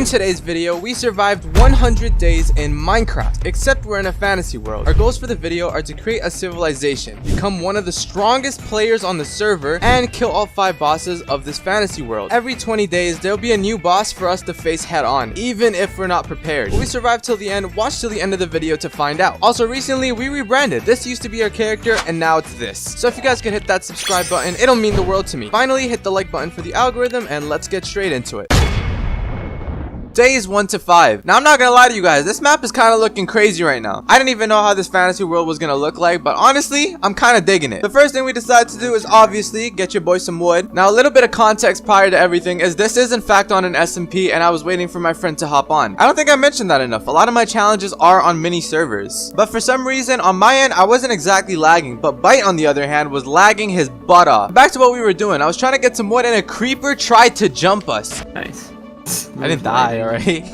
today's video, we survived 100 days in Minecraft, except we're in a fantasy world. Our goals for the video are to create a civilization, become one of the strongest players on the server, and kill all 5 bosses of this fantasy world. Every 20 days, there'll be a new boss for us to face head on, even if we're not prepared. Will we survive till the end? Watch till the end of the video to find out. Also, recently, we rebranded. This used to be our character, and now it's this. So if you guys could hit that subscribe button, it'll mean the world to me. Finally, hit the like button for the algorithm, and let's get straight into it. Days 1 to 5. Now, I'm not gonna lie to you guys, this map is kind of looking crazy right now. I didn't even know how this fantasy world was gonna look like, but honestly, I'm kind of digging it. The first thing we decided to do is obviously get your boy some wood. Now, a little bit of context prior to everything is this is in fact on an SMP, and I was waiting for my friend to hop on. I don't think I mentioned that enough. A lot of my challenges are on mini servers, but for some reason on my end I wasn't exactly lagging, but Byte on the other hand was lagging his butt off. Back to what we were doing. I was trying to get some wood and a creeper tried to jump us. Nice. I didn't die, alright?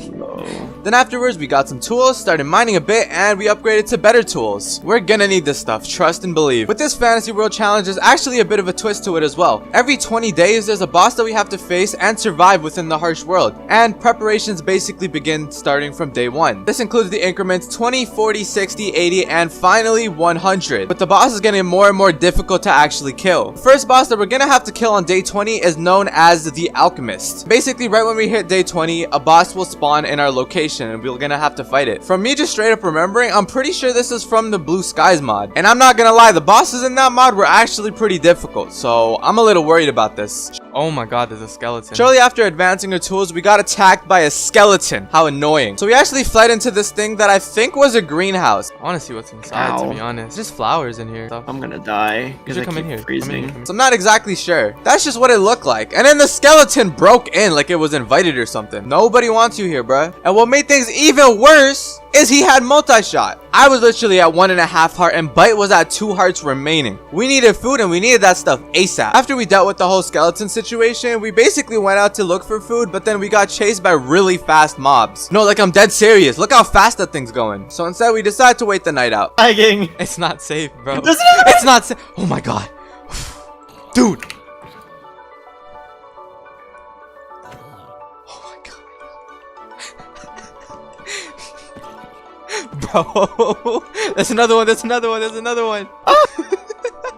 Then afterwards, we got some tools, started mining a bit, and we upgraded to better tools. We're gonna need this stuff, trust and believe. With this fantasy world challenge, there's actually a bit of a twist to it as well. Every 20 days, there's a boss that we have to face and survive within the harsh world. And preparations basically begin starting from day 1. This includes the increments 20, 40, 60, 80, and finally 100. But the boss is getting more and more difficult to actually kill. The first boss that we're gonna have to kill on day 20 is known as the Alchemist. Basically, right when we hit day 20, a boss will spawn in our location and we're gonna have to fight it. From me just straight up remembering, I'm pretty sure this is from the Blue Skies mod. And I'm not gonna lie, the bosses in that mod were actually pretty difficult, so I'm a little worried about this. Oh my god, there's a skeleton. Shortly after advancing our tools, we got attacked by a skeleton. How annoying. So we actually fled into this thing that I think was a greenhouse. I want to see what's inside, to be honest. Just flowers in here. I'm gonna die because I keep freezing. So I'm not exactly sure. That's just what it looked like. And then the skeleton broke in like it was invited or something. Nobody wants you here, bruh. And what made things even worse is he had multi-shot. I was literally at 1.5 heart and Byte was at 2 hearts remaining. We needed food and we needed that stuff ASAP. After we dealt with the whole skeleton situation, we basically went out to look for food, but then we got chased by really fast mobs. No, like I'm dead serious. Look how fast that thing's going. So instead we decided to wait the night out. Lagging. It's not safe, bro. It's not safe. Oh my god. Dude. Bro, there's another one, there's another one, there's another one.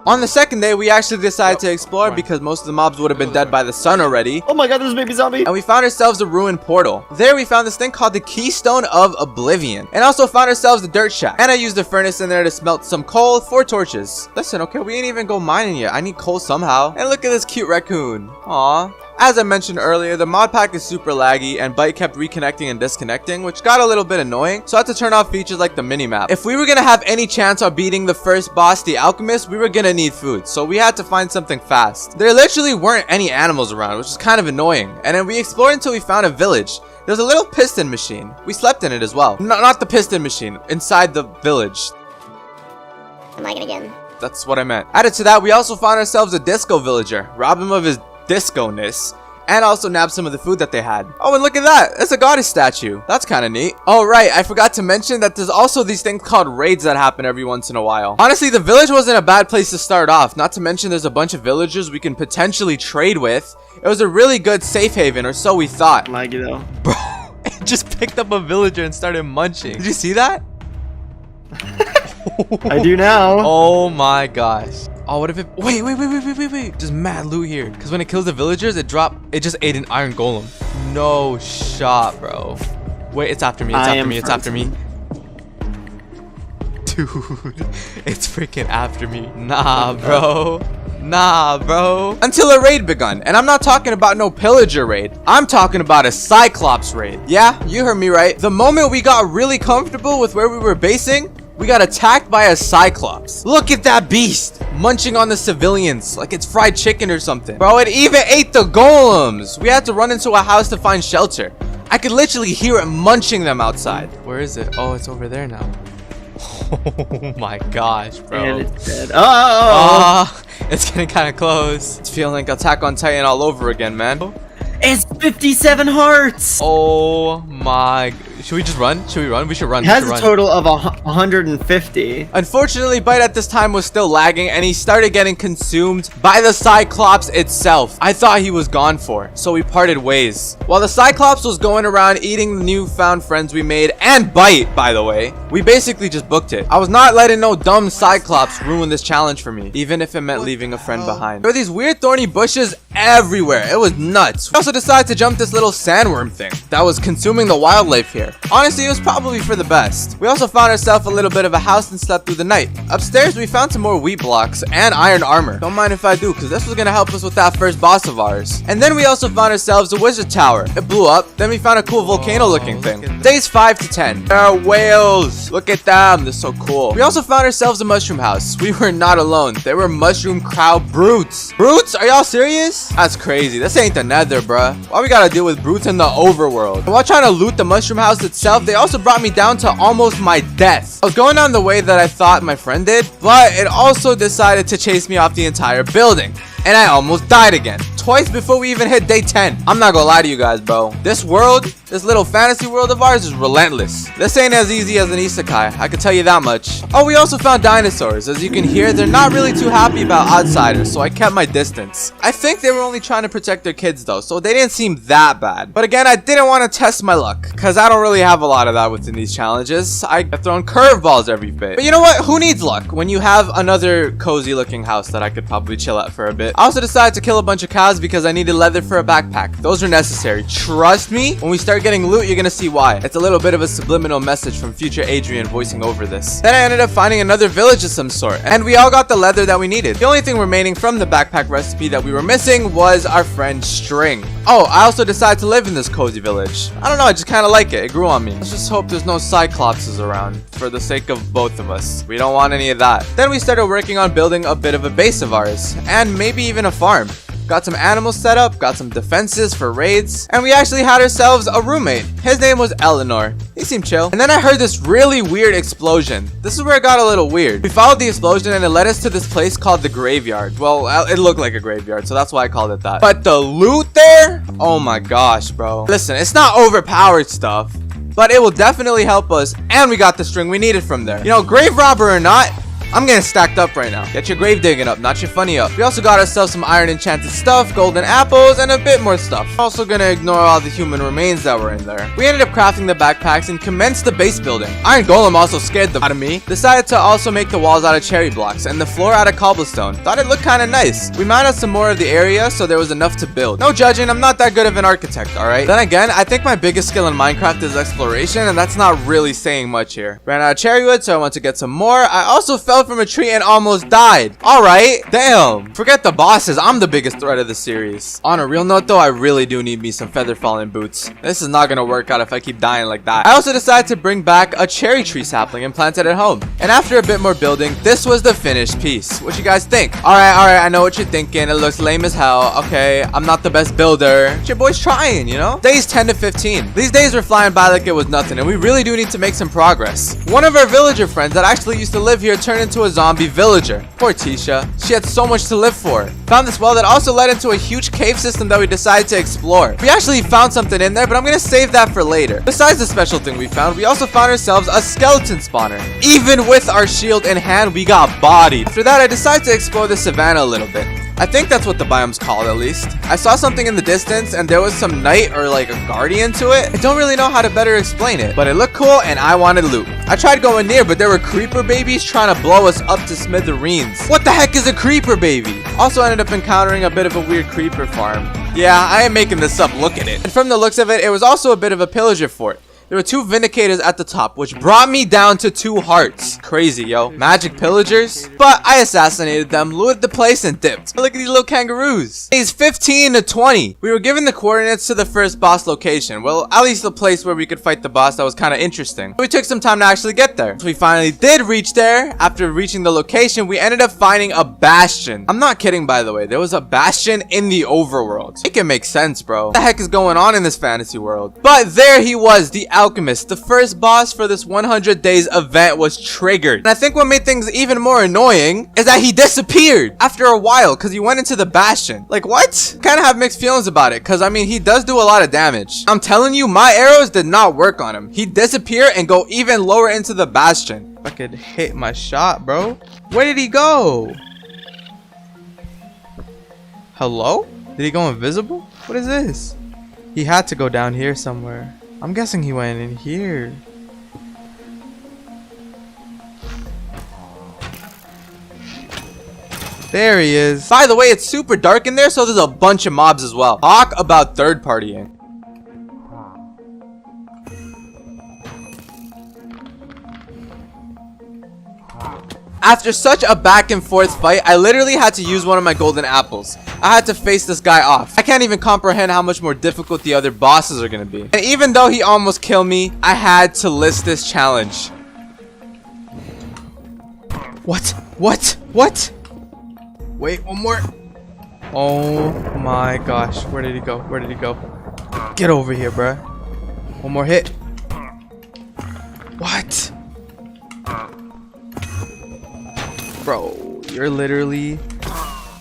On the second day, we actually decided to explore because most of the mobs would have been dead by the sun already. Oh my god, there's a baby zombie. And we found ourselves a ruined portal. There we found this thing called the Keystone of Oblivion. And also found ourselves a dirt shack. And I used a furnace in there to smelt some coal, 4 torches. Listen, okay, we ain't even go mining yet. I need coal somehow. And look at this cute raccoon. Aw. As I mentioned earlier, the mod pack is super laggy and Byte kept reconnecting and disconnecting, which got a little bit annoying, so I had to turn off features like the minimap. If we were gonna have any chance of beating the first boss, the Alchemist, we were gonna need food, so we had to find something fast. There literally weren't any animals around, which is kind of annoying, and then we explored until we found a village. There's a little piston machine. We slept in it as well. No, not the piston machine, inside the village. I'm lagging again. That's what I meant. Added to that, we also found ourselves a disco villager. Rob him of his disco-ness, and also nabbed some of the food that they had. Oh, and look at that, it's a goddess statue. That's kind of neat. Oh right, I forgot to mention that there's also these things called raids that happen every once in a while. Honestly, the village wasn't a bad place to start off, not to mention there's a bunch of villagers we can potentially trade with. It was a really good safe haven, or so we thought. Laggy though. Bro, it just picked up a villager and started munching. Did you see that? I do now. Oh my gosh. Oh, what if it... Wait. Just mad loot here. Because when it kills the villagers, it just ate an iron golem. No shot, bro. Wait, it's after me. It's after me. Dude, it's freaking after me. Nah, bro. Until a raid begun. And I'm not talking about no pillager raid. I'm talking about a Cyclops raid. Yeah, you heard me right. The moment we got really comfortable with where we were basing, we got attacked by a Cyclops. Look at that beast munching on the civilians like it's fried chicken or something. Bro, it even ate the golems. We had to run into a house to find shelter. I could literally hear it munching them outside. Where is it? Oh, it's over there now. Oh my gosh, bro. And it's dead. Oh! It's getting kind of close. It's feeling like Attack on Titan all over again, man. It's 57 hearts! Oh my. Should we just run? Should we run? We should run. It has a total of 150. Unfortunately, Bite at this time was still lagging and he started getting consumed by the Cyclops itself. I thought he was gone for, so we parted ways. While the Cyclops was going around eating the newfound friends we made, and Bite, by the way, we basically just booked it. I was not letting no dumb Cyclops ruin this challenge for me, even if it meant leaving a friend behind. There were these weird thorny bushes everywhere. It was nuts. We also decided to jump this little sandworm thing that was consuming the wildlife here. Honestly, it was probably for the best. We also found ourselves a little bit of a house and slept through the night. Upstairs, we found some more wheat blocks and iron armor. Don't mind if I do, because this was gonna help us with that first boss of ours. And then we also found ourselves a wizard tower. It blew up. Then we found a cool volcano looking thing. Days 5 to 10. There are whales. Look at them. They're so cool. We also found ourselves a mushroom house. We were not alone. There were mushroom crowd brutes. Brutes? Are y'all serious? That's crazy. This ain't the nether, bruh. Why we gotta deal with brutes in the overworld? And while trying to loot the mushroom house itself, they also brought me down to almost my death. I was going on the way that I thought my friend did, but it also decided to chase me off the entire building. And I almost died again. Twice before we even hit day 10. I'm not gonna lie to you guys, bro. This world, this little fantasy world of ours is relentless. This ain't as easy as an isekai, I can tell you that much. Oh, we also found dinosaurs. As you can hear, they're not really too happy about outsiders, so I kept my distance. I think they were only trying to protect their kids though, so they didn't seem that bad. But again, I didn't want to test my luck, because I don't really have a lot of that within these challenges. I get thrown curveballs every bit. But you know what? Who needs luck when you have another cozy looking house that I could probably chill at for a bit? I also decided to kill a bunch of cows because I needed leather for a backpack. Those are necessary. Trust me, when we start getting loot, you're gonna see why. It's a little bit of a subliminal message from future Adrian voicing over this. Then I ended up finding another village of some sort, and we all got the leather that we needed. The only thing remaining from the backpack recipe that we were missing was our friend String. Oh, I also decided to live in this cozy village. I don't know, I just kind of like it. It grew on me. Let's just hope there's no Cyclopses around for the sake of both of us. We don't want any of that. Then we started working on building a bit of a base of ours, and maybe even a farm. Got some animals set up, got some defenses for raids, and we actually had ourselves a roommate. His name was Eleanor. He seemed chill. And then I heard this really weird explosion. This is where it got a little weird. We followed the explosion and it led us to this place called the graveyard. Well, it looked like a graveyard, so that's why I called it that. But the loot there? Oh my gosh, bro. Listen, it's not overpowered stuff, but it will definitely help us, and we got the string we needed from there. You know, grave robber or not, I'm getting stacked up right now. Get your grave digging up, not your funny up. We also got ourselves some iron enchanted stuff, golden apples, and a bit more stuff. Also gonna ignore all the human remains that were in there. We ended up crafting the backpacks and commenced the base building. Iron Golem also scared the out of me. Decided to also make the walls out of cherry blocks and the floor out of cobblestone. Thought it looked kind of nice. We mined out some more of the area, so there was enough to build. No judging, I'm not that good of an architect, alright? Then again, I think my biggest skill in Minecraft is exploration, and that's not really saying much here. Ran out of cherry wood, so I went to get some more. I also fell from a tree and almost died. Alright, damn. Forget the bosses, I'm the biggest threat of the series. On a real note though, I really do need me some feather falling boots. This is not gonna work out if I keep dying like that. I also decided to bring back a cherry tree sapling and plant it at home. And after a bit more building, this was the finished piece. What you guys think? Alright, I know what you're thinking. It looks lame as hell. Okay, I'm not the best builder. But your boy's trying, you know? Days 10 to 15. These days were flying by like it was nothing, and we really do need to make some progress. One of our villager friends that actually used to live here turned into a zombie villager. Poor Tisha. She had so much to live for. Found this well that also led into a huge cave system that we decided to explore. We actually found something in there, but I'm gonna save that for later. Besides the special thing we found, we also found ourselves a skeleton spawner. Even with our shield in hand, we got bodied. After that, I decided to explore the savannah a little bit. I think that's what the biome's called, at least. I saw something in the distance and there was some knight or like a guardian to it. I don't really know how to better explain it, but it looked cool and I wanted loot. I tried going near, but there were creeper babies trying to blow us up to smithereens. What the heck is a creeper baby? Also ended up encountering a bit of a weird creeper farm. Yeah, I am making this up, look at it. And from the looks of it, it was also a bit of a pillager fort. There were 2 vindicators at the top, which brought me down to 2 hearts. Crazy, yo. Magic pillagers. But I assassinated them, looted the place, and dipped. Look at these little kangaroos. Days 15 to 20. We were given the coordinates to the first boss location. Well, at least the place where we could fight the boss that was kind of interesting. We took some time to actually get there. So we finally did reach there. After reaching the location, we ended up finding a bastion. I'm not kidding, by the way. There was a bastion in the overworld. It can make sense, bro. What the heck is going on in this fantasy world? But there he was, the Alchemist, the first boss for this 100 days event, was triggered. And I think what made things even more annoying is that he disappeared after a while because he went into the Bastion. Like, what? Kind of have mixed feelings about it because, I mean, he does do a lot of damage. I'm telling you, my arrows did not work on him. He'd disappear and go even lower into the Bastion. If I could hit my shot, bro. Where did he go? Hello? Did he go invisible? What is this? He had to go down here somewhere. I'm guessing he went in here. There he is. By the way, it's super dark in there, so there's a bunch of mobs as well. Talk about third partying. After such a back and forth fight, I literally had to use one of my golden apples. I had to face this guy off. I can't even comprehend how much more difficult the other bosses are gonna be. And even though he almost killed me, I had to list this challenge. What? What? What? Wait, one more. Oh my gosh. Where did he go? Where did he go? Get over here, bruh. One more hit. What? Bro, you're literally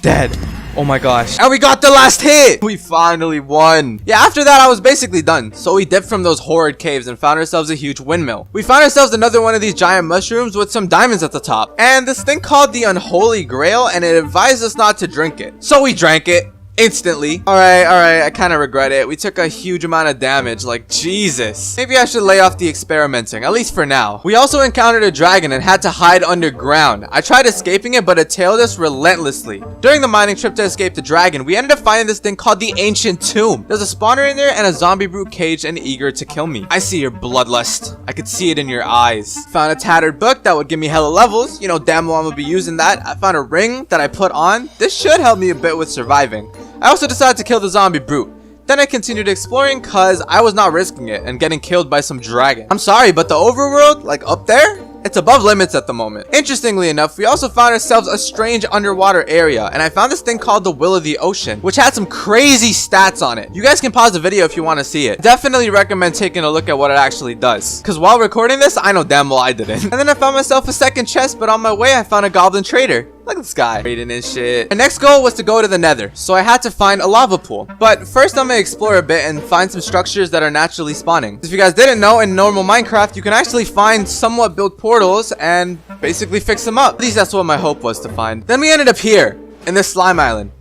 dead. Oh my gosh. And we got the last hit. We finally won. Yeah, after that, I was basically done. So we dipped from those horrid caves and found ourselves a huge windmill. We found ourselves another one of these giant mushrooms with some diamonds at the top. And this thing called the Unholy Grail, and it advised us not to drink it. So we drank it. Instantly. Alright, I kind of regret it. We took a huge amount of damage, like Jesus. Maybe I should lay off the experimenting, at least for now. We also encountered a dragon and had to hide underground. I tried escaping it, but it tailed us relentlessly. During the mining trip to escape the dragon, we ended up finding this thing called the Ancient Tomb. There's a spawner in there and a zombie brute caged and eager to kill me. I see your bloodlust. I could see it in your eyes. Found a tattered book that would give me hella levels. You know, damn well I'm gonna be using that. I found a ring that I put on. This should help me a bit with surviving. I also decided to kill the zombie brute. Then I continued exploring cause I was not risking it and getting killed by some dragon. I'm sorry, but the overworld, like up there, it's above limits at the moment. Interestingly enough, we also found ourselves a strange underwater area, and I found this thing called the Will of the Ocean, which had some crazy stats on it. You guys can pause the video if you want to see it. Definitely recommend taking a look at what it actually does, because while recording this, I know damn well I didn't. And then I found myself a second chest, but on my way I found a goblin trader. Look at this guy trading and shit. My next goal was to go to the Nether, so I had to find a lava pool. But first I'm gonna explore a bit and find some structures that are naturally spawning. If you guys didn't know, in normal Minecraft, you can actually find somewhat built portals and basically fix them up. At least that's what my hope was to find. Then we ended up here, in this slime island.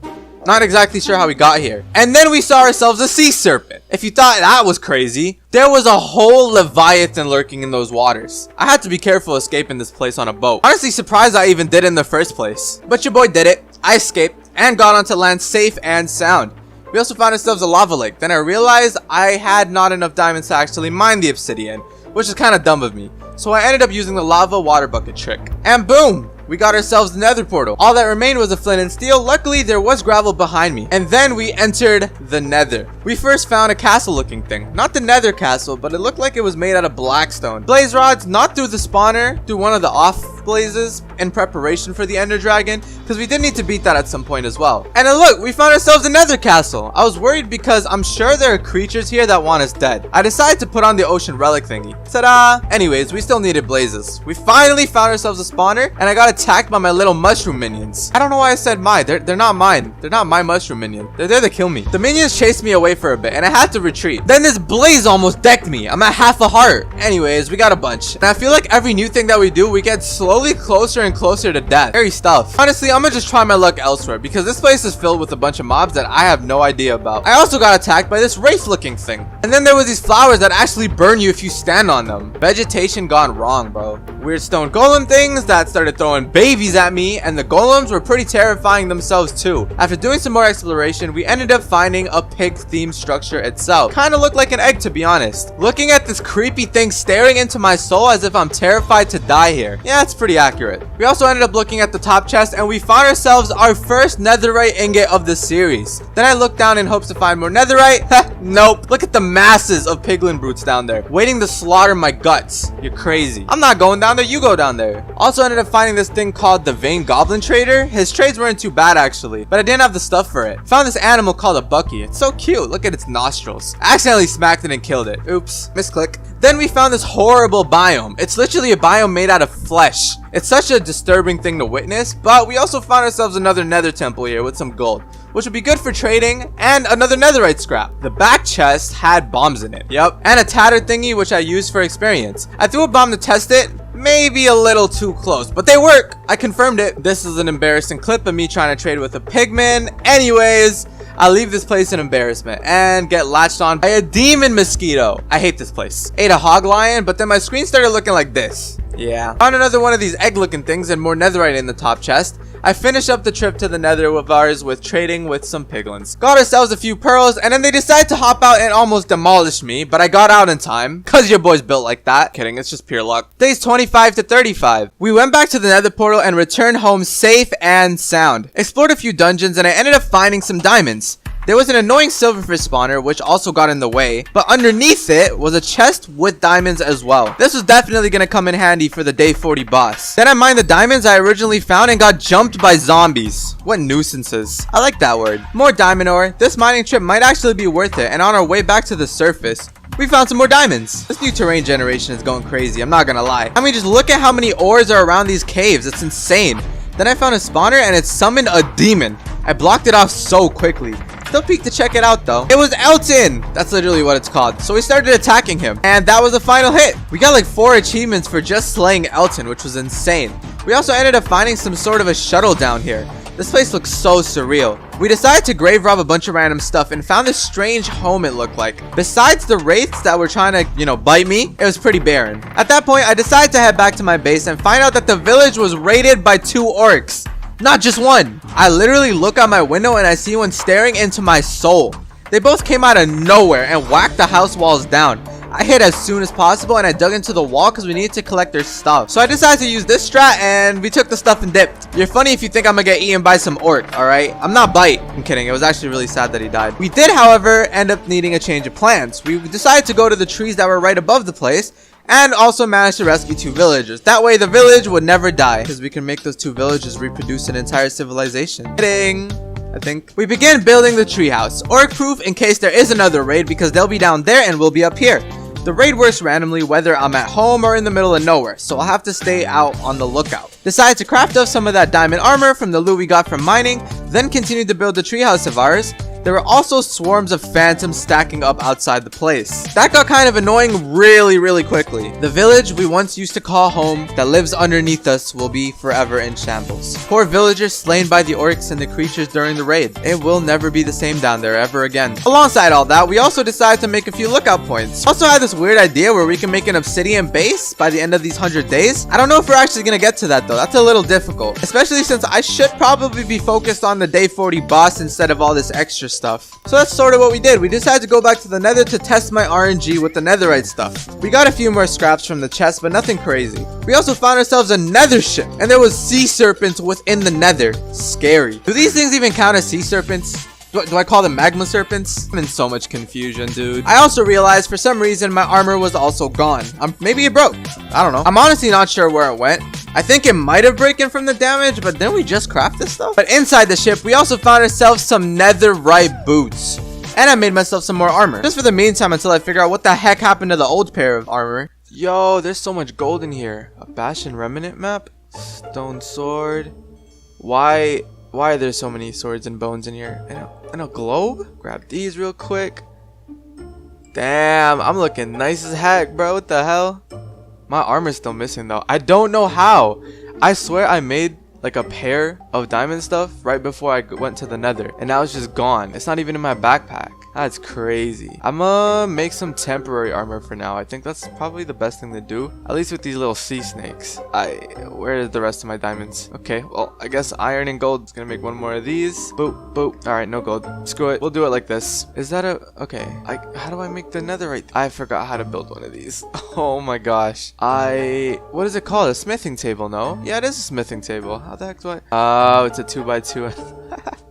Not exactly sure how we got here. And then we saw ourselves a sea serpent. If you thought that was crazy, there was a whole Leviathan lurking in those waters. I had to be careful escaping this place on a boat. Honestly surprised I even did it in the first place. But your boy did it. I escaped and got onto land safe and sound. We also found ourselves a lava lake. Then I realized I had not enough diamonds to actually mine the obsidian, which is kind of dumb of me. So I ended up using the lava water bucket trick. And boom! We got ourselves the nether portal. All that remained was a flint and steel. Luckily, there was gravel behind me. And then we entered the nether. We first found a castle looking thing. Not the nether castle, but it looked like it was made out of blackstone. Blaze rods, not through the spawner, through one of the off blazes in preparation for the ender dragon, because we did need to beat that at some point as well. And then look, we found ourselves a nether castle. I was worried because I'm sure there are creatures here that want us dead. I decided to put on the ocean relic thingy. Ta-da! Anyways, we still needed blazes. We finally found ourselves a spawner, and I got attacked by my little mushroom minions. I don't know why I said mine. They're not mine. They're not my mushroom minion. They're there to kill me. The minions chased me away for a bit, and I had to retreat. Then this blaze almost decked me. I'm at half a heart. Anyways, we got a bunch. And I feel like every new thing that we do, we get slowly closer and closer to death. Scary stuff. Honestly, I'm gonna just try my luck elsewhere, because this place is filled with a bunch of mobs that I have no idea about. I also got attacked by this wraith looking thing. And then there was these flowers that actually burn you if you stand on them. Vegetation gone wrong, bro. Weird stone golem things that started throwing babies at me, and the golems were pretty terrifying themselves too. After doing some more exploration, we ended up finding a pig themed structure itself. Kind of looked like an egg, to be honest. Looking at this creepy thing staring into my soul as if I'm terrified to die here. Yeah, it's pretty accurate. We also ended up looking at the top chest, and we found ourselves our first netherite ingot of the series. Then I looked down in hopes to find more netherite. Nope. Look at the masses of piglin brutes down there, waiting to slaughter my guts. You're crazy. I'm not going down there, you go down there. Also ended up finding this thing called the Vein Goblin Trader. His trades weren't too bad actually, but I didn't have the stuff for it. Found this animal called a Bucky. It's so cute. Look at its nostrils. I accidentally smacked it and killed it. Oops. Misclick. Then we found this horrible biome. It's literally a biome made out of flesh. It's such a disturbing thing to witness, but we also found ourselves another nether temple here with some gold, which would be good for trading, and another netherite scrap. The back chest had bombs in it, yep, and a tattered thingy which I used for experience. I threw a bomb to test it, maybe a little too close, but they work. I confirmed it. This is an embarrassing clip of me trying to trade with a pigman. Anyways, I leave this place in embarrassment and get latched on by a demon mosquito. I hate this place. Ate a hog lion, but then my screen started looking like this. Yeah. Found another one of these egg looking things and more netherite in the top chest. I finished up the trip to the nether of ours with trading with some piglins. Got ourselves a few pearls, and then they decided to hop out and almost demolish me, but I got out in time, cause your boy's built like that. Kidding, it's just pure luck. Days 25 to 35. We went back to the nether portal and returned home safe and sound. Explored a few dungeons and I ended up finding some diamonds. There was an annoying silverfish spawner which also got in the way, but underneath it was a chest with diamonds as well. This was definitely gonna come in handy for the day 40 boss. Then I mined the diamonds I originally found and got jumped by zombies. What nuisances. I like that word. More diamond ore. This mining trip might actually be worth it, and on our way back to the surface, we found some more diamonds. This new terrain generation is going crazy, I'm not gonna lie. I mean, just look at how many ores are around these caves. It's insane. Then I found a spawner and it summoned a demon. I blocked it off so quickly. Still peeked to check it out though. It was Elton! That's literally what it's called. So we started attacking him, and that was the final hit. We got like 4 achievements for just slaying Elton, which was insane. We also ended up finding some sort of a shuttle down here. This place looks so surreal. We decided to grave rob a bunch of random stuff and found this strange home it looked like. Besides the wraiths that were trying to, bite me, it was pretty barren. At that point, I decided to head back to my base and find out that the village was raided by 2 orcs. Not just one. I literally look out my window and I see one staring into my soul. They both came out of nowhere and whacked the house walls down. I hid as soon as possible and I dug into the wall because we needed to collect their stuff. So I decided to use this strat and we took the stuff and dipped. You're funny if you think I'm gonna get eaten by some orc, alright? I'm not bite. I'm kidding. It was actually really sad that he died. We did, however, end up needing a change of plans. We decided to go to the trees that were right above the place and also managed to rescue 2 villagers. That way the village would never die because we can make those 2 villages reproduce an entire civilization. Kidding. I think. We begin building the treehouse, orc proof in case there is another raid because they'll be down there and we'll be up here. The raid works randomly whether I'm at home or in the middle of nowhere, so I'll have to stay out on the lookout. Decided to craft up some of that diamond armor from the loot we got from mining, then continued to build the treehouse of ours. There were also swarms of phantoms stacking up outside the place. That got kind of annoying really quickly. The village we once used to call home that lives underneath us will be forever in shambles. Poor villagers slain by the orcs and the creatures during the raid. It will never be the same down there ever again. Alongside all that, we also decided to make a few lookout points. Also had this weird idea where we can make an obsidian base by the end of these 100 days. I don't know if we're actually gonna get to that though. That's a little difficult, especially since I should probably be focused on the day 40 boss instead of all this extra stuff. So that's sort of what we did. We decided to go back to the nether to test my RNG with the netherite stuff. We got a few more scraps from the chest, but nothing crazy. We also found ourselves a nether ship, and there was sea serpents within the nether. Scary. Do these things even count as sea serpents? Do I call them magma serpents? I'm in so much confusion, dude. I also realized for some reason my armor was also gone. Maybe it broke. I don't know. I'm honestly not sure where it went. I think it might have broken from the damage, but didn't we just craft this stuff? But inside the ship, we also found ourselves some netherite boots. And I made myself some more armor. Just for the meantime until I figure out what the heck happened to the old pair of armor. Yo, there's so much gold in here. A Bastion Remnant map? Stone sword. Why are there so many swords and bones in here? And a globe? Grab these real quick. Damn, I'm looking nice as heck, bro. What the hell? My armor's still missing though. I don't know how. I swear I made like a pair of diamond stuff right before I went to the nether, and now it's just gone. It's not even in my backpack. That's crazy. I'm gonna make some temporary armor for now. I think that's probably the best thing to do, at least with these little sea snakes. Where is the rest of my diamonds? Okay, well, I guess iron and gold is gonna make one more of these. Boop, boop. All right, no gold. Screw it. We'll do it like this. Is that okay? How do I make the netherite? I forgot how to build one of these. Oh my gosh. What is it called? A smithing table? No? Yeah, it is a smithing table. How the heck do I? Oh, it's a 2x2.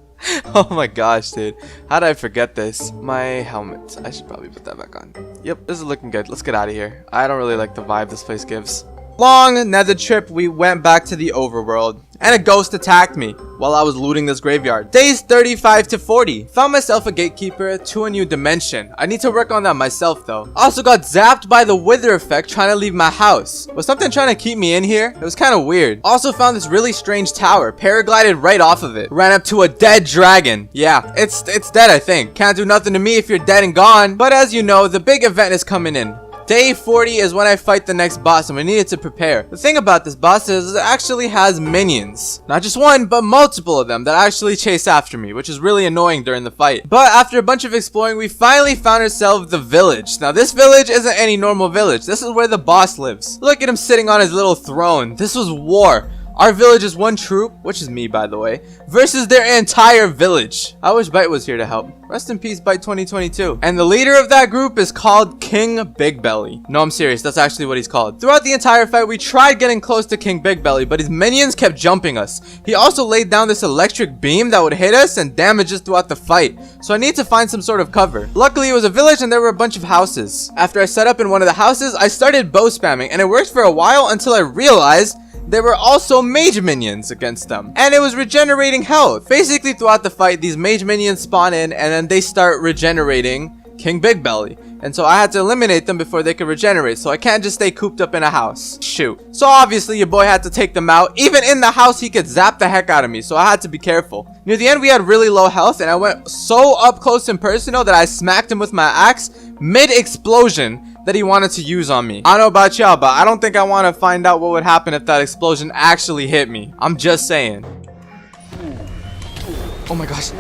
Oh my gosh, dude. How did I forget this? My helmet. I should probably put that back on. Yep, this is looking good. Let's get out of here. I don't really like the vibe this place gives. Long nether trip, we went back to the overworld, and a ghost attacked me. while I was looting this graveyard. Days 35 to 40. Found myself a gatekeeper to a new dimension. I need to work on that myself though. Also got zapped by the wither effect trying to leave my house. Was something trying to keep me in here? It was kind of weird. Also found this really strange tower. Paraglided right off of it. Ran up to a dead dragon. Yeah, it's dead I think. Can't do nothing to me if you're dead and gone. But as you know, the big event is coming in. Day 40 is when I fight the next boss and we needed to prepare. The thing about this boss is it actually has minions. Not just one, but multiple of them that actually chase after me, which is really annoying during the fight. But after a bunch of exploring, we finally found ourselves the village. Now this village isn't any normal village. This is where the boss lives. Look at him sitting on his little throne. This was war. Our village is one troop, which is me by the way, versus their entire village. I wish Byte was here to help. Rest in peace, Byte 2022. And the leader of that group is called King Big Belly. No, I'm serious. That's actually what he's called. Throughout the entire fight, we tried getting close to King Big Belly, but his minions kept jumping us. He also laid down this electric beam that would hit us and damage us throughout the fight. So I need to find some sort of cover. Luckily, it was a village and there were a bunch of houses. After I set up in one of the houses, I started bow spamming and it worked for a while until I realized there were also mage minions against them, and it was regenerating health. Basically throughout the fight, these mage minions spawn in and then they start regenerating King Big Belly, and so I had to eliminate them before they could regenerate, so I can't just stay cooped up in a house. Shoot. So obviously your boy had to take them out. Even in the house he could zap the heck out of me, so I had to be careful. Near the end we had really low health and I went so up close and personal that I smacked him with my axe mid-explosion that he wanted to use on me. I don't know about y'all, but I don't think I want to find out what would happen if that explosion actually hit me. I'm just saying. Oh my gosh.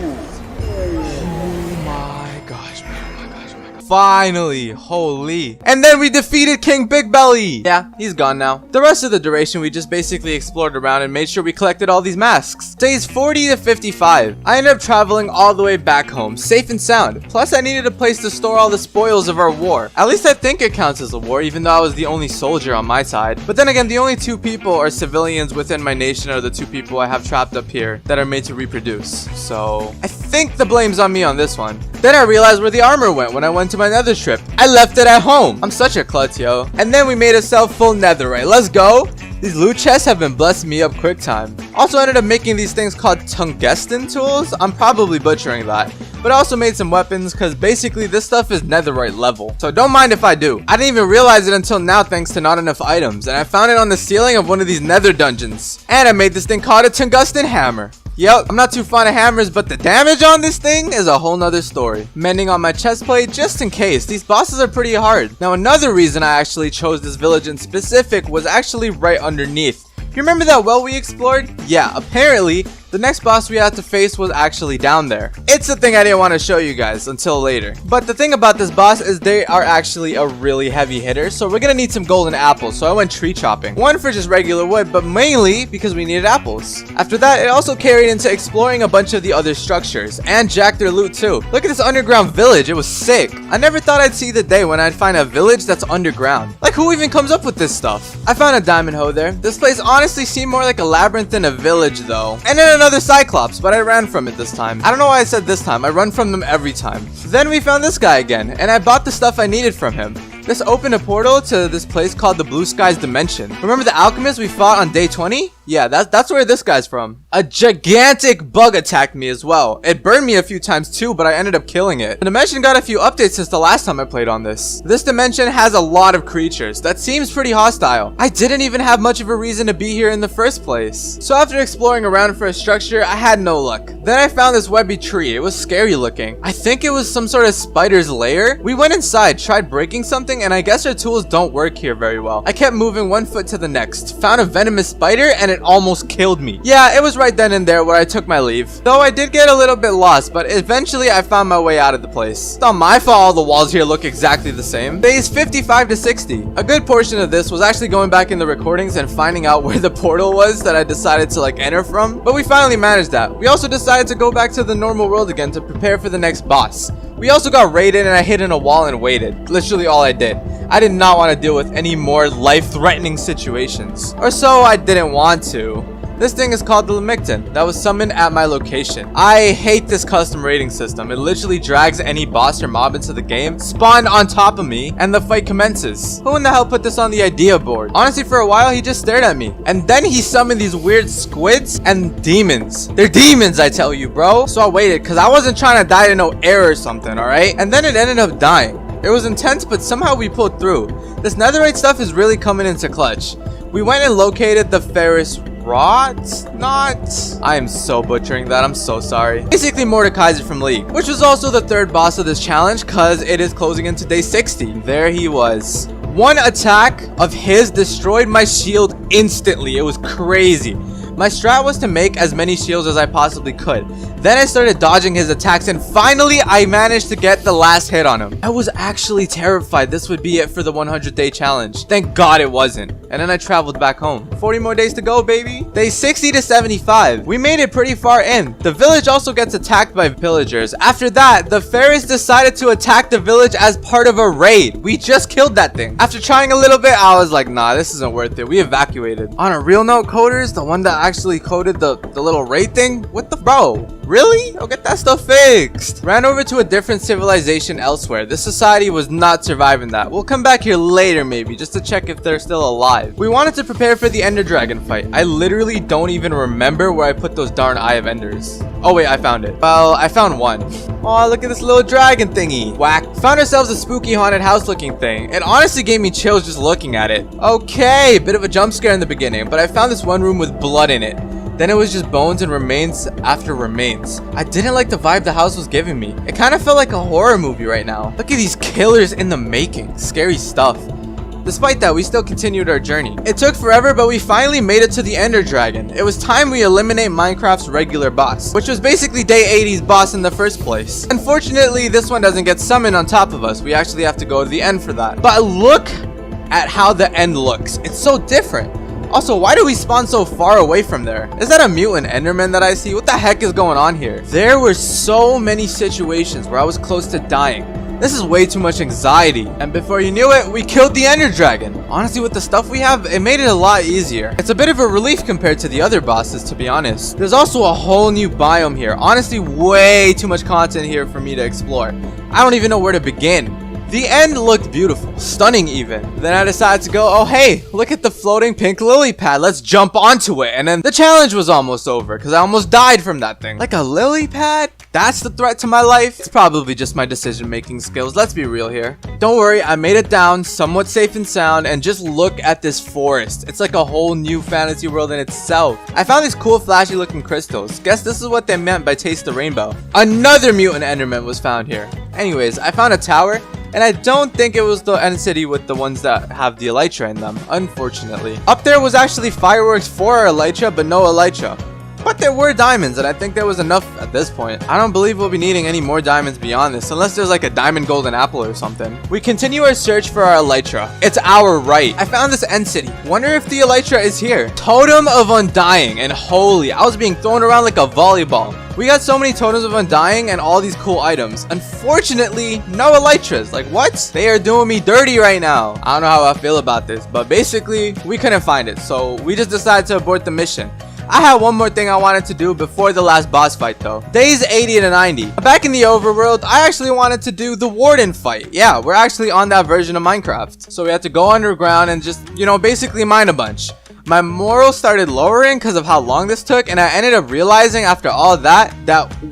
Finally, holy. And then we defeated King Big Belly. Yeah, he's gone now. The rest of the duration, we just basically explored around and made sure we collected all these masks. Days 40 to 55. I ended up traveling all the way back home, safe and sound. Plus, I needed a place to store all the spoils of our war. At least I think it counts as a war, even though I was the only soldier on my side. But then again, the only two people or civilians within my nation are the two people I have trapped up here that are made to reproduce. So, I think the blame's on me on this one. Then I realized where the armor went when I went to my nether trip. I left it at home. I'm such a klutz, yo. And then we made ourselves full netherite. Let's go. These loot chests have been blessing me up quick time. Also ended up making these things called tungsten tools. I'm probably butchering that. But I also made some weapons because basically this stuff is netherite level. So don't mind if I do. I didn't even realize it until now thanks to not enough items. And I found it on the ceiling of one of these nether dungeons. And I made this thing called a tungsten hammer. Yep, I'm not too fond of hammers, but the damage on this thing is a whole nother story. Mending on my chest plate just in case. These bosses are pretty hard. Now another reason I actually chose this village in specific was actually right underneath. You remember that well we explored? Yeah, apparently the next boss we had to face was actually down there. It's a thing I didn't want to show you guys until later. But the thing about this boss is they are actually a really heavy hitter, so we're gonna need some golden apples, so I went tree chopping. One for just regular wood, but mainly because we needed apples. After that, it also carried into exploring a bunch of the other structures, and jacked their loot too. Look at this underground village, it was sick. I never thought I'd see the day when I'd find a village that's underground. Like, who even comes up with this stuff? I found a diamond hoe there. This place honestly seemed more like a labyrinth than a village though. And then another cyclops, but I ran from it this time. I don't know why I said this time. I run from them every time. Then we found this guy again, and I bought the stuff I needed from him. This opened a portal to this place called the Blue Skies Dimension. Remember the alchemist we fought on day 20? Yeah, that's where this guy's from. A gigantic bug attacked me as well. It burned me a few times too, but I ended up killing it. The dimension got a few updates since the last time I played on this. This dimension has a lot of creatures. That seems pretty hostile. I didn't even have much of a reason to be here in the first place. So after exploring around for a structure, I had no luck. Then I found this webby tree. It was scary looking. I think it was some sort of spider's lair. We went inside, tried breaking something, and I guess our tools don't work here very well. I kept moving one foot to the next. Found a venomous spider and it almost killed me. Yeah, it was right then and there where I took my leave. Though I did get a little bit lost, but eventually I found my way out of the place. It's not my fault all the walls here look exactly the same. Days 55 to 60. A good portion of this was actually going back in the recordings and finding out where the portal was that I decided to enter from. But we finally managed that. We also decided to go back to the normal world again to prepare for the next boss. We also got raided and I hid in a wall and waited. Literally all I did. I did not want to deal with any more life-threatening situations. Or so I didn't want to. This thing is called the Lamictin that was summoned at my location. I hate this custom rating system. It literally drags any boss or mob into the game, spawn on top of me, and the fight commences. Who in the hell put this on the idea board? Honestly, for a while, he just stared at me. And then he summoned these weird squids and demons. They're demons, I tell you, bro. So I waited because I wasn't trying to die to no air or something, alright? And then it ended up dying. It was intense, but somehow we pulled through. This netherite stuff is really coming into clutch. We went and located the Ferris Rot? I am so butchering that. I'm so sorry. Basically Mordekaiser from League, which was also the third boss of this challenge because it is closing into day 60. There he was. One attack of his destroyed my shield instantly. It was crazy. My strat was to make as many shields as I possibly could. Then I started dodging his attacks and finally I managed to get the last hit on him. I was actually terrified this would be it for the 100-day challenge. Thank God it wasn't. And then I traveled back home. 40 more days to go, baby. Day 60 to 75. We made it pretty far in. The village also gets attacked by pillagers. After that, the Ferris decided to attack the village as part of a raid. We just killed that thing. After trying a little bit, I was like, nah, this isn't worth it. We evacuated. On a real note, coders, the one that actually coded the little raid thing, what the bro? Really? I'll get that stuff fixed. Ran over to a different civilization elsewhere. This society was not surviving that. We'll come back here later maybe just to check if they're still alive. We wanted to prepare for the Ender Dragon fight. I literally don't even remember where I put those darn Eye of Enders. Oh wait, I found it. Well, I found one. Oh, look at this little dragon thingy. Whack. Found ourselves a spooky haunted house looking thing. It honestly gave me chills just looking at it. Okay, bit of a jump scare in the beginning, but I found this one room with blood in it. Then it was just bones and remains after remains. I didn't like the vibe the house was giving me. It kind of felt like a horror movie right now. Look at these killers in the making. Scary stuff. Despite that, we still continued our journey. It took forever, but we finally made it to the Ender Dragon. It was time we eliminate Minecraft's regular boss, which was basically day 80's boss in the first place. Unfortunately, this one doesn't get summoned on top of us. We actually have to go to the end for that. But look at how the end looks. It's so different. Also, why do we spawn so far away from there? Is that a mutant enderman that I see? What the heck is going on here? There were so many situations where I was close to dying. This is way too much anxiety. And before you knew it, we killed the Ender Dragon. Honestly, with the stuff we have, it made it a lot easier. It's a bit of a relief compared to the other bosses, to be honest. There's also a whole new biome here. Honestly, way too much content here for me to explore. I don't even know where to begin. The end looked beautiful, stunning even. Then I decided to go, oh hey, look at the floating pink lily pad, let's jump onto it. And then the challenge was almost over because I almost died from that thing. Like a lily pad? That's the threat to my life? It's probably just my decision making skills, let's be real here. Don't worry, I made it down, somewhat safe and sound, and just look at this forest. It's like a whole new fantasy world in itself. I found these cool flashy looking crystals. Guess this is what they meant by taste the rainbow. Another mutant enderman was found here. Anyways, I found a tower. And I don't think it was the end city with the ones that have the elytra in them, unfortunately. Up there was actually fireworks for our elytra, but no elytra. But there were diamonds, and I think there was enough at this point. I don't believe we'll be needing any more diamonds beyond this, unless there's like a diamond golden apple or something. We continue our search for our elytra. It's our right. I found this end city. Wonder if the elytra is here. Totem of Undying, and holy, I was being thrown around like a volleyball. We got so many totems of Undying and all these cool items. Unfortunately, no elytras. Like what? They are doing me dirty right now. I don't know how I feel about this, but basically, we couldn't find it. So we just decided to abort the mission. I had one more thing I wanted to do before the last boss fight though. Days 80 to 90. Back in the overworld, I actually wanted to do the warden fight. Yeah, we're actually on that version of Minecraft. So we had to go underground and just, you know, basically mine a bunch. My morale started lowering because of how long this took, and I ended up realizing after all that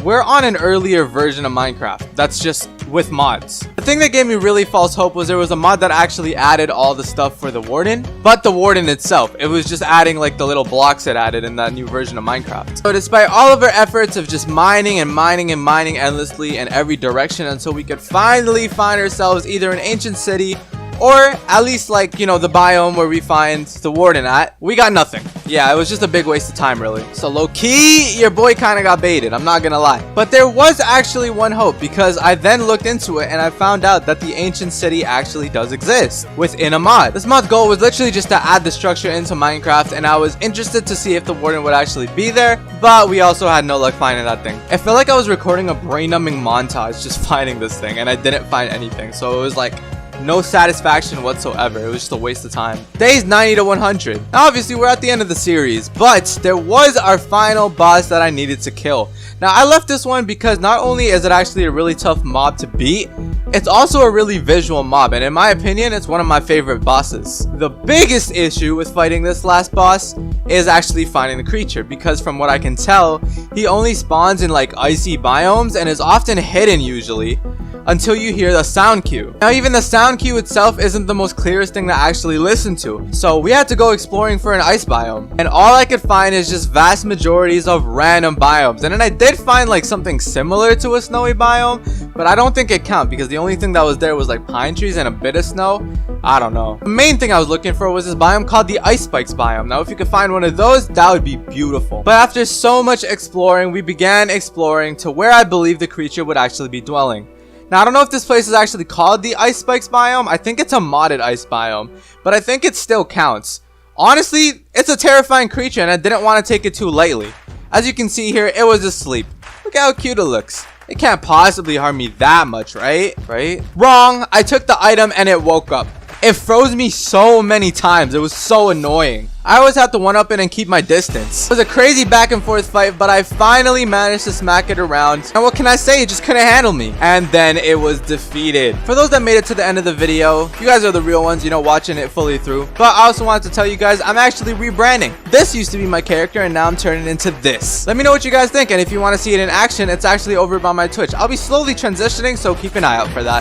we're on an earlier version of Minecraft that's just with mods. The thing that gave me really false hope was there was a mod that actually added all the stuff for the warden, but the warden itself, it was just adding like the little blocks it added in that new version of Minecraft. So despite all of our efforts of just mining and mining and mining endlessly in every direction until we could finally find ourselves either an ancient city or at least like, you know, the biome where we find the warden at, we got nothing. Yeah, it was just a big waste of time really. So low-key, your boy kind of got baited, I'm not gonna lie. But there was actually one hope because I then looked into it and I found out that the ancient city actually does exist within a mod. This mod's goal was literally just to add the structure into Minecraft, and I was interested to see if the warden would actually be there, but we also had no luck finding that thing. I felt like I was recording a brain-numbing montage just finding this thing and I didn't find anything. So it was like, no satisfaction whatsoever. It was just a waste of time. Days 90 to 100. Now, obviously, we're at the end of the series, but there was our final boss that I needed to kill. Now, I left this one because not only is it actually a really tough mob to beat, it's also a really visual mob, and in my opinion, it's one of my favorite bosses. The biggest issue with fighting this last boss is actually finding the creature, because from what I can tell, he only spawns in like icy biomes and is often hidden usually until you hear the sound cue. Now, even the sound cue itself isn't the most clearest thing to actually listen to, so we had to go exploring for an ice biome, and all I could find is just vast majorities of random biomes. And then I did find like something similar to a snowy biome, but I don't think it counts because the only thing that was there was like pine trees and a bit of snow. I don't know. The main thing I was looking for was this biome called the Ice Spikes biome. Now, if you could find one of those, that would be beautiful. But after so much exploring, we began exploring to where I believe the creature would actually be dwelling. Now, I don't know if this place is actually called the Ice Spikes biome. I think it's a modded ice biome, but I think it still counts. Honestly, it's a terrifying creature and I didn't want to take it too lightly. As you can see here, it was asleep. Look how cute it looks. It can't possibly harm me that much, right? Wrong. I took the item and it woke up. It froze me so many times. It was so annoying. I always have to one-up it and keep my distance. It was a crazy back and forth fight, but I finally managed to smack it around. And what can I say? It just couldn't handle me. And then it was defeated. For those that made it to the end of the video, you guys are the real ones, you know, watching it fully through. But I also wanted to tell you guys, I'm actually rebranding. This used to be my character, and now I'm turning into this. Let me know what you guys think, and if you want to see it in action, it's actually over by my Twitch. I'll be slowly transitioning, so keep an eye out for that.